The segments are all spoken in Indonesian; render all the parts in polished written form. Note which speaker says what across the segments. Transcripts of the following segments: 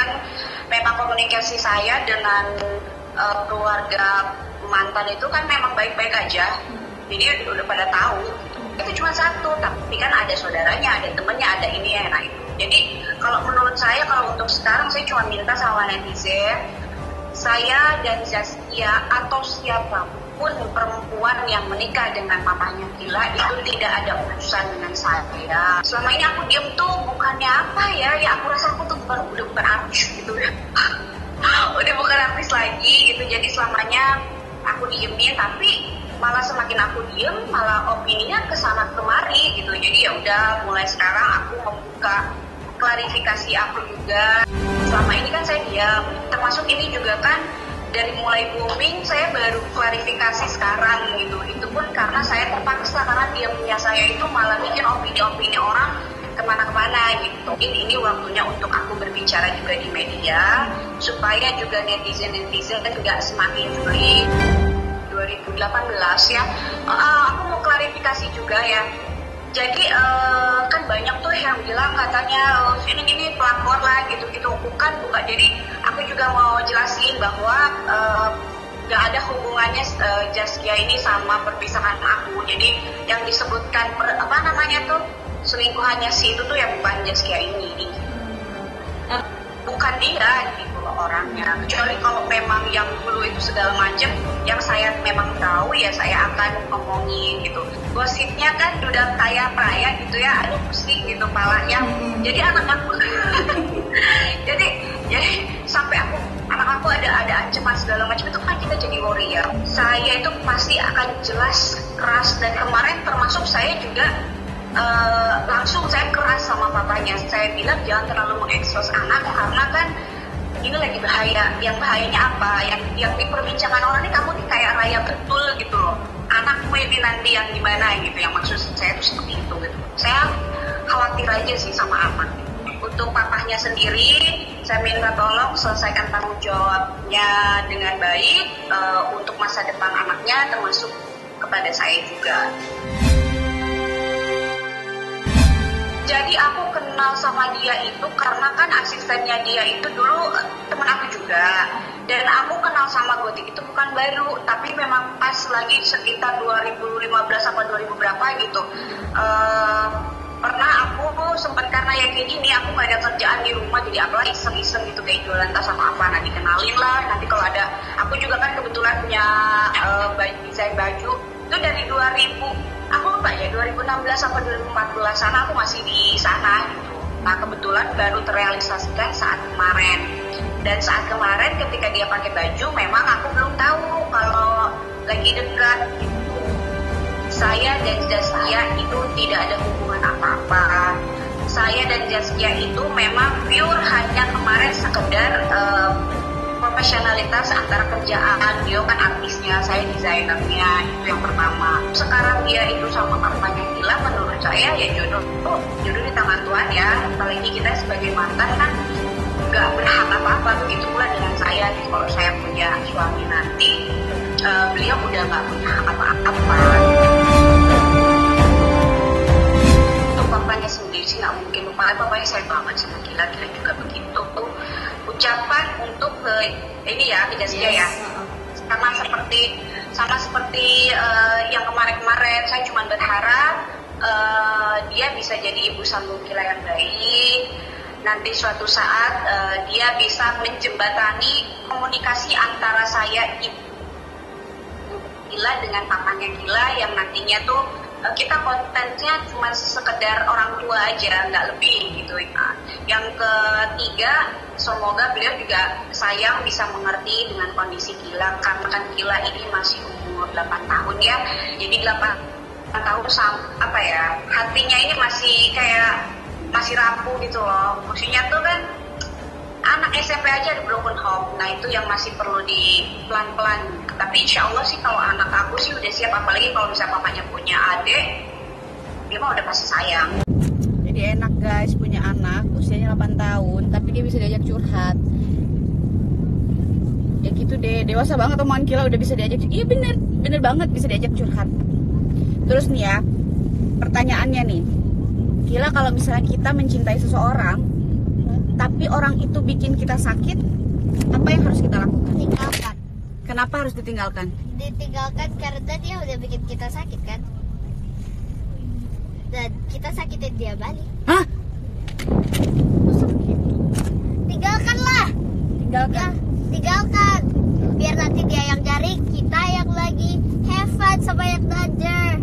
Speaker 1: kan memang komunikasi saya dengan keluarga mantan itu kan memang baik-baik aja, jadi udah pada tahu gitu. Itu cuma satu, tapi kan ada saudaranya, ada temennya, ada ini ya, nah itu. Jadi kalau menurut saya, kalau untuk sekarang saya cuma minta sama netizen, saya dan Zaskia atau siapapun perempuan yang menikah dengan papahnya Gila itu tidak ada urusan dengan saya. Selama ini aku diem tuh bukannya apa ya aku rasa aku tuh udah bukan artis gitu ya. Udah bukan artis lagi gitu, jadi selamanya aku diemin, tapi malah semakin aku diem malah opininya kesana kemari gitu. Jadi ya udah, mulai sekarang aku membuka klarifikasi aku juga. Selama ini kan saya diam, termasuk ini juga kan dari mulai booming saya baru klarifikasi sekarang gitu. Itu pun karena saya terpaksa, karena diamnya saya itu malah bikin opini-opini orang kemana-kemana gitu. Ini waktunya untuk aku berbicara juga di media supaya juga netizen nggak semakin juli. 2018 ya, aku mau klarifikasi juga ya. Jadi kan banyak tuh yang bilang katanya ini pelakor lah gitu-gitu. Bukan. Jadi aku juga mau jelasin bahwa gak ada hubungannya Zaskia ini sama perpisahan aku. Jadi yang disebutkan selingkuhannya si itu tuh ya bukan Zaskia ini. Bukan dia gitu loh orangnya. Kecuali kalau memang yang dulu itu segala macam yang saya memang tahu ya saya akan ngomongin gitu. Gosipnya kan udah kaya raya gitu ya, aduh pusing gitu palanya. Jadi anak aku jadi sampai anak aku ada ancaman segala macam, itu kan kita jadi warrior. Saya itu pasti akan jelas, keras, dan kemarin termasuk saya juga langsung saya keras sama papanya. Saya bilang jangan terlalu mengekspos anak karena kan ini lagi bahaya. Yang bahayanya apa? Yang diperbincangkan orang ini, kamu nih kayak raya betul gitu loh. Anakmu ini nanti yang gimana gitu. Yang maksud saya itu seperti itu gitu. Saya khawatir aja sih sama anak. Untuk papahnya sendiri, saya minta tolong selesaikan tanggung jawabnya dengan baik untuk masa depan anaknya, termasuk kepada saya juga. Jadi aku kenal sama dia itu karena kan asistennya dia itu dulu teman aku juga. Dan aku kenal sama Gotik itu bukan baru, tapi memang pas lagi sekitar 2015 atau 2000 berapa gitu. Pernah aku sempat karena ya kayak gini, aku gak ada kerjaan di rumah, jadi apa iseng-iseng gitu kayak jualan tas sama apa, nanti kenalin lah. Nanti kalau ada, aku juga kan kebetulan punya desain baju itu dari 2000. Aku lupa ya 2016 sampai 2014 sana aku masih di sana gitu. Nah kebetulan baru terrealisasikan saat kemarin. Dan saat kemarin ketika dia pakai baju, memang aku belum tahu kalau lagi dekat gitu. Saya dan Zaskia itu tidak ada hubungan apa-apa. Saya dan Zaskia itu memang pure hanya kemarin sekedar profesionalitas antara kerjaan. Dia kan artisnya, saya desainernya, itu yang pertama. Sekarang dia itu sama papanya Gila, menurut saya ya jodoh di tangan Tuhan ya. Apalagi kita sebagai mantan kan nggak berhak apa-apa. Begitu pula dengan saya, kalau saya punya suami nanti, beliau udah nggak punya hak apa-apa. Untuk papanya sendiri sih nggak mungkin lupa. Papanya saya banget sama Gila juga begitu. Ucapan untuk ini ya, tidak saja ya. Sama seperti yang kemarin-kemarin, saya cuma berharap dia bisa jadi ibu sambung Gila yang baik. Nanti suatu saat dia bisa menjembatani komunikasi antara saya ibu Gila dengan papanya Gila, yang nantinya tuh kita kontennya cuma sekedar orang tua aja, nggak lebih gitu ya. Yang ketiga, semoga beliau juga sayang bisa mengerti dengan kondisi Gila, karena kan Gila ini masih umur 8 tahun ya. Jadi 8 tahun apa ya, hatinya ini masih rapuh gitu loh. Maksudnya tuh kan anak SMP aja ada broken home. Nah itu yang masih perlu di pelan-pelan. Tapi insya Allah sih kalau anak aku sih udah siap. Apalagi kalau misalnya papanya punya adik, dia mah udah pasti sayang.
Speaker 2: Jadi enak guys punya anak usianya 8 tahun tapi dia bisa diajak curhat. Ya gitu deh, dewasa banget omongan Gila udah bisa diajak. Iya bener banget bisa diajak curhat. Terus nih ya, pertanyaannya nih, Gila kalau misalnya kita mencintai seseorang, tapi orang itu bikin kita sakit, apa yang harus kita lakukan?
Speaker 3: Tinggalkan.
Speaker 2: Kenapa harus ditinggalkan?
Speaker 3: Ditinggalkan karena dia udah bikin kita sakit kan, dan kita sakitin dia balik.
Speaker 2: Hah? Masa begitu?
Speaker 3: Tinggalkanlah.
Speaker 2: Tinggalkan.
Speaker 3: Tinggalkan. Biar nanti dia yang cari, kita yang lagi have fun sama yang danger.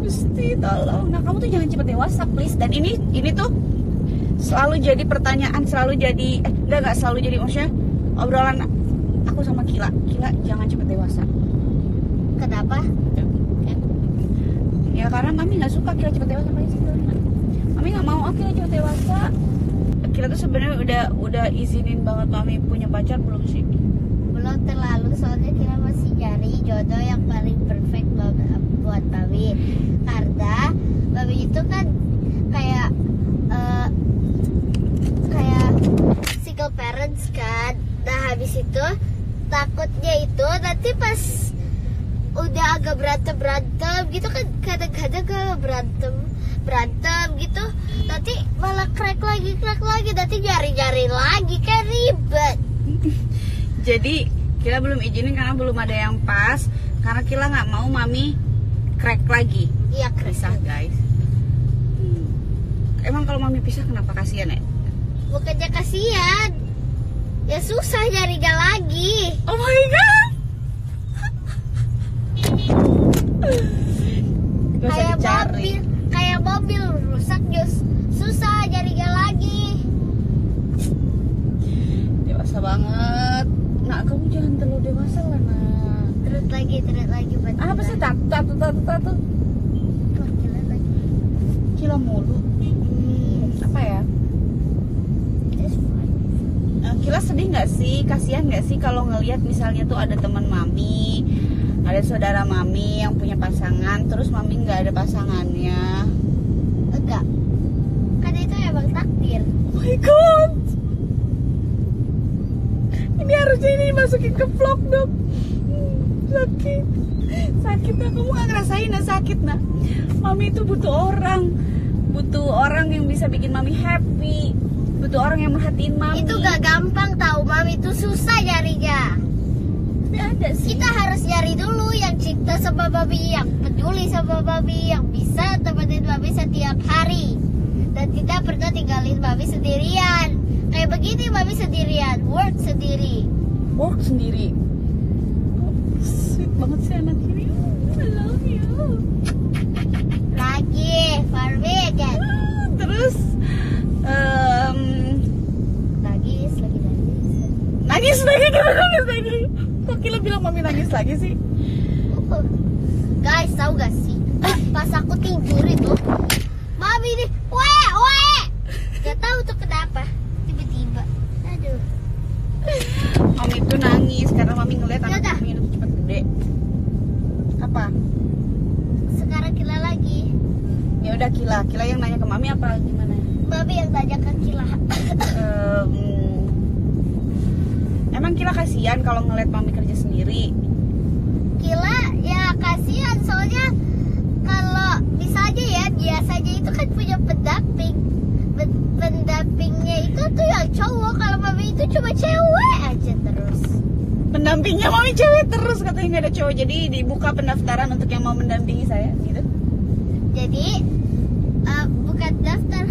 Speaker 2: Gusti tolong. Nah, kamu tuh jangan cepet dewasa please. Dan ini tuh selalu jadi pertanyaan, selalu jadi enggak selalu jadi, maksudnya obrolan aku sama Kila, jangan cepet dewasa.
Speaker 3: Kenapa?
Speaker 2: Ya karena mami nggak suka Kila cepet dewasa. Mami nggak mau Kila cepet dewasa. Kila tuh sebenarnya udah izinin banget mami punya pacar belum sih?
Speaker 3: Belum terlalu, soalnya kita masih cari jodoh yang paling perfect buat Babi. Karena Babi itu kan kayak single parents kan. Nah habis itu takutnya itu nanti pas udah agak berantem gitu kan, kadang-kadang berantem gitu, nanti malah crack lagi, nanti jari lagi kan ribet.
Speaker 2: Jadi Kila belum izinin karena belum ada yang pas, karena Kila nggak mau mami crack lagi.
Speaker 3: Iya,
Speaker 2: Pisah guys. Emang kalau mami pisah kenapa, kasihan ya?
Speaker 3: Bukannya kasihan, ya susah nyarinya lagi.
Speaker 2: Oh my god. Gak usah dicari.
Speaker 3: Kayak mobil rusak susah nyarinya lagi.
Speaker 2: Dewasa banget. Nak, kamu jangan terlalu dewasa lah, nak.
Speaker 3: Terus lagi
Speaker 2: Apa sih tatu?
Speaker 3: Gila lagi.
Speaker 2: Kila mulu. Apa ya? Kila sedih nggak sih? Kasihan nggak sih kalau ngelihat misalnya tuh ada teman mami, ada saudara mami yang punya pasangan, terus mami nggak ada pasangannya?
Speaker 3: Enggak. Kan itu emang takdir.
Speaker 2: Oh my god. Ini harusnya ini masukin ke vlog dong. Sakit nah, kamu nggak ngerasain nah sakit nah. Mami itu butuh orang yang bisa bikin mami happy, butuh orang yang merhatiin mami.
Speaker 3: Itu gak gampang tahu, mami itu susah nyarinya.
Speaker 2: Tapi ada sih.
Speaker 3: Kita harus nyari dulu yang cinta sama babi, yang peduli sama babi, yang bisa temenin babi setiap hari, dan tidak pernah tinggalin babi sendirian. Kayak begini babi sendirian, work sendiri.
Speaker 2: Sweet banget sih anak ini. I love you.
Speaker 3: Lagi kan.
Speaker 2: Terus nangis lagi. Kok Kila bilang mami nangis lagi sih?
Speaker 3: Guys, tahu gak sih? Pas aku tidur itu, mami nih, gak tahu tuh kenapa. Tiba-tiba, aduh.
Speaker 2: Mami tuh nangis karena mami ngeliat anak
Speaker 3: Yaudah.
Speaker 2: mami itu cepat gede. Apa?
Speaker 3: Sekarang Kila lagi.
Speaker 2: Ya udah Kila yang nanya ke mami apa gimana?
Speaker 3: Mami yang tanya ke Kila.
Speaker 2: Emang Kila kasihan kalau ngeliat mami kerja sendiri?
Speaker 3: Kila ya kasihan, soalnya kalau misalnya ya biasanya itu kan punya pendamping. Pendampingnya itu tuh yang cowok, kalau mami itu cuma cewek aja terus.
Speaker 2: Pendampingnya mami cewek terus, katanya nggak ada cowok. Jadi dibuka pendaftaran untuk yang mau mendampingi saya gitu.
Speaker 3: Jadi bukan daftar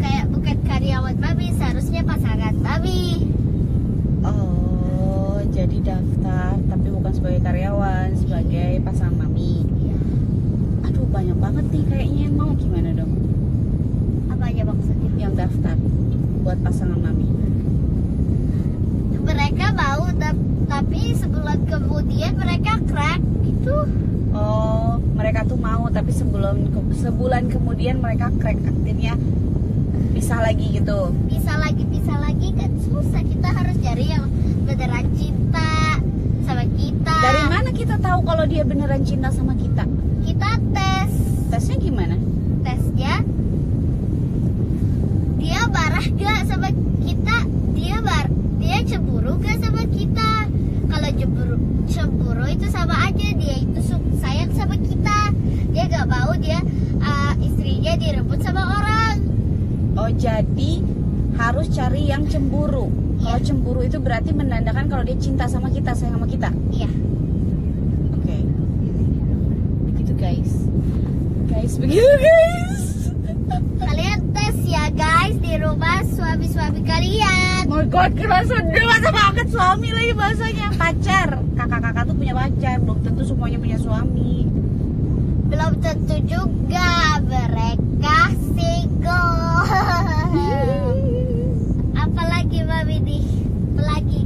Speaker 3: kayak bukan karyawan babi, seharusnya pasangan babi.
Speaker 2: Oh, jadi daftar tapi bukan sebagai karyawan, sebagai pasangan mami. Aduh, banyak banget nih kayaknya yang mau, gimana dong?
Speaker 3: Apa aja maksudnya?
Speaker 2: Yang daftar buat pasangan mami.
Speaker 3: Mereka mau, tapi sebulan kemudian mereka crack gitu.
Speaker 2: Oh, mereka tuh mau tapi sebulan kemudian mereka crack, akhirnya pisah lagi gitu.
Speaker 3: Pisah lagi kan susah. Kita harus cari yang beneran cinta sama kita.
Speaker 2: Dari mana kita tahu kalau dia beneran cinta sama kita?
Speaker 3: Kita tes.
Speaker 2: Tesnya gimana?
Speaker 3: Tesnya dia marah gak sama kita, dia cemburu gak sama kita. Kalau cemburu itu sama aja dia itu sayang sama kita. Dia gak mau dia istrinya direbut sama orang.
Speaker 2: Oh, jadi harus cari yang cemburu. Kalau cemburu itu berarti menandakan kalau dia cinta sama kita, sayang sama kita.
Speaker 3: Iya.
Speaker 2: Oke. Begitu guys. Begitu guys.
Speaker 3: Kalian tes ya guys di rumah suami-suami kalian.
Speaker 2: Oh my god, kerasa dewasa banget, suami lagi bahasanya. Pacar. Kakak-kakak tuh punya pacar, belum tentu semuanya punya suami.
Speaker 3: Belum tentu juga, mereka single. Apalagi Mami nih? Apalagi?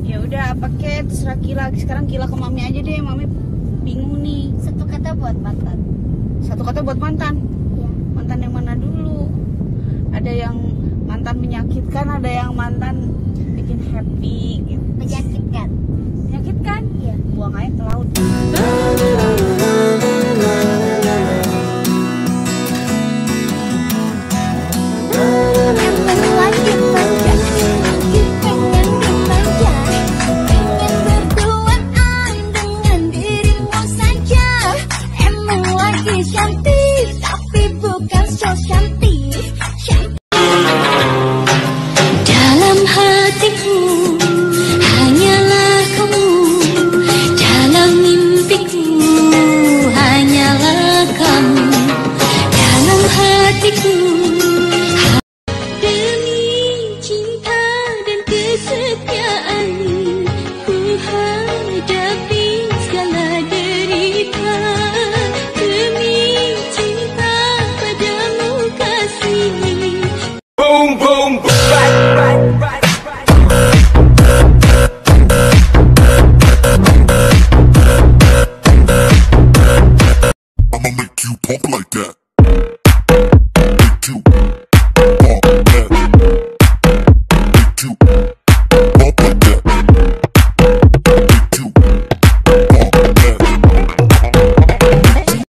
Speaker 2: Ya udah, apa kek terserah Kila. Sekarang Kila ke Mami aja deh, Mami bingung nih.
Speaker 3: Satu kata buat mantan.
Speaker 2: Satu kata buat mantan.
Speaker 3: Ya.
Speaker 2: Mantan yang mana dulu? Ada yang mantan menyakitkan, ada yang mantan bikin happy gitu.
Speaker 3: Menyakitkan.
Speaker 2: Menyakitkan?
Speaker 3: Iya.
Speaker 2: Buang aja ke laut.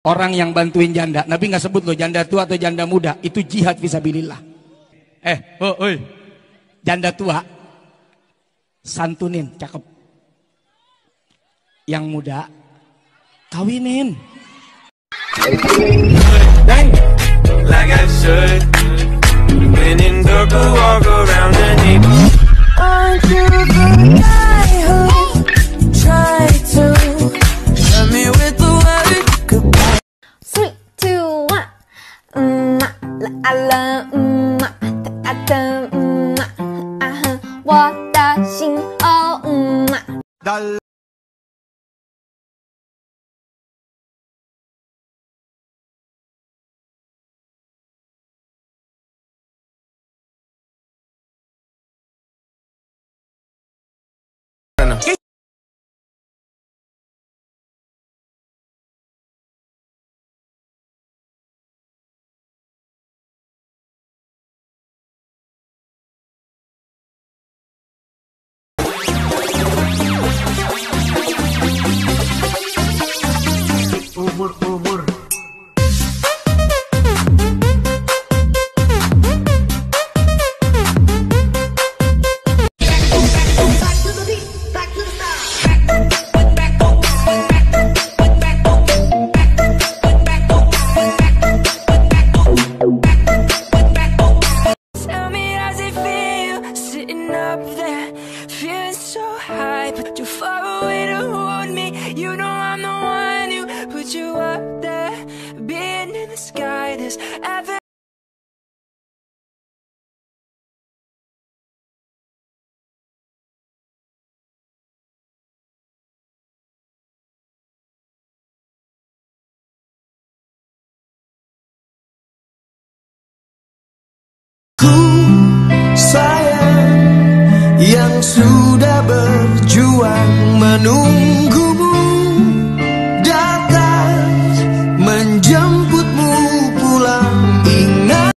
Speaker 4: Orang yang bantuin janda, Nabi nggak sebut loh janda tua atau janda muda, itu jihad fisabilillah. Janda tua, santunin, cakep. Yang muda, kawinin.
Speaker 5: Like I should. When in dark, I walk around the neighborhood. Aren't you the guy who tried to love me with the word goodbye?
Speaker 6: 3, 2, 1，来了，哒哒，我的心哦，Tell
Speaker 5: me how's it feel sitting up there, feeling so high, but you're far away to hold me. You know I'm the one who put you up there, being in the sky. There's ever
Speaker 7: sayang yang sudah berjuang menunggumu datang menjemputmu pulang. Ingat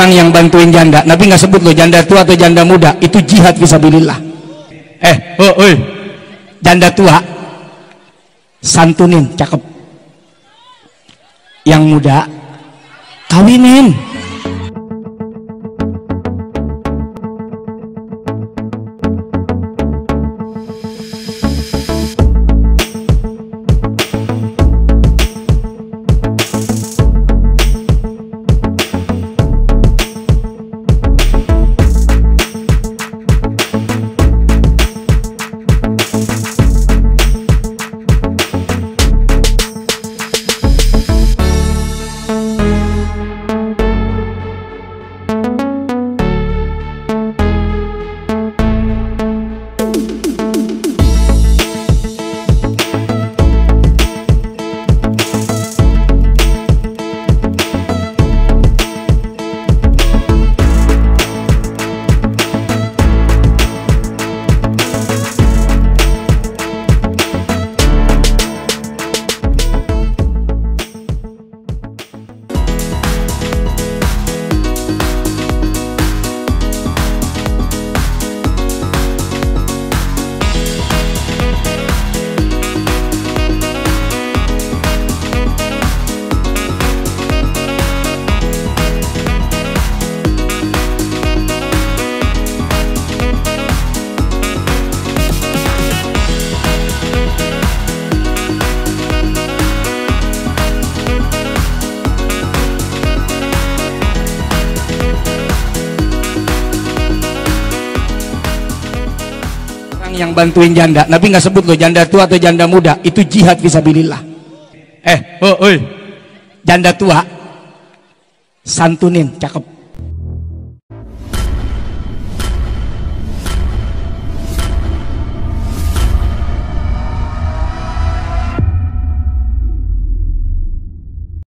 Speaker 4: Orang yang bantuin janda, Nabi nggak sebut loh janda tua atau janda muda, itu jihad fisabilillah. oi, janda tua santunin, cakep. Yang muda kawinin. Yang bantuin janda, Nabi nggak sebut loh janda tua atau janda muda, itu jihad fisabilillah. Oi, janda tua santunin, cakep.